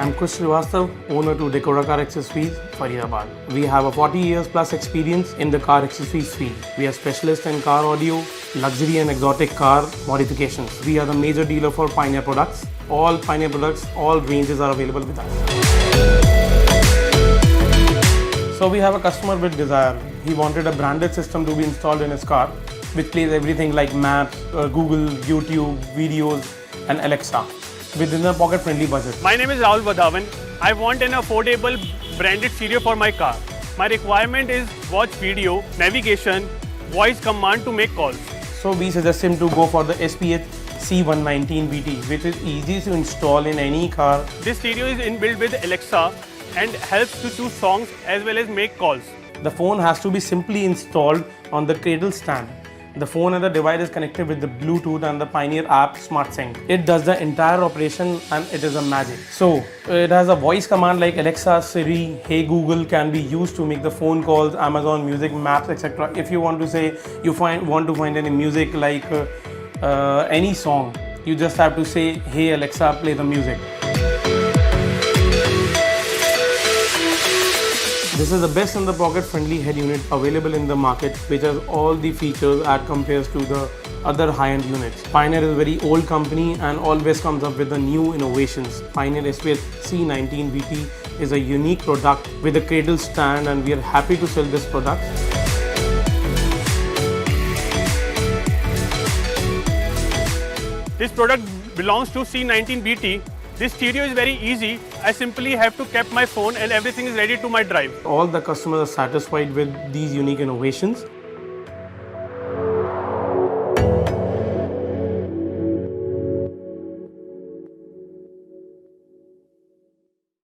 I am Kush Srivastava, owner to Decora Car Accessories, Faridabad. We have a 40 years plus experience in the car accessories field. We are specialists in car audio, luxury and exotic car modifications. We are the major dealer for Pioneer products. All Pioneer products, all ranges are available with us. So we have a customer with desire. He wanted a branded system to be installed in his car, which plays everything like maps, Google, YouTube, videos, and Alexa within a pocket-friendly budget. My name is Rahul Vadhavan. I want an affordable branded stereo for my car. My requirement is watch video, navigation, voice command to make calls. So we suggest him to go for the SPH-C19BT, which is easy to install in any car. This stereo is inbuilt with Alexa and helps to choose songs as well as make calls. The phone has to be simply installed on the cradle stand. The phone and the device is connected with the Bluetooth and the Pioneer app Smart Sync. It does the entire operation and it is a magic. So it has a voice command like Alexa, Siri, Hey Google can be used to make the phone calls, Amazon Music, Maps, etc. If you want to say you want to find any music like any song, you just have to say, Hey Alexa, play the music. This is the best in the pocket friendly head unit available in the market, which has all the features as compared to the other high-end units. Pioneer is a very old company and always comes up with the new innovations. Pioneer SPH-C19BT is a unique product with a cradle stand, and we are happy to sell this product. This product belongs to C19BT. This stereo is very easy. I simply have to keep my phone and everything is ready to my drive. All the customers are satisfied with these unique innovations.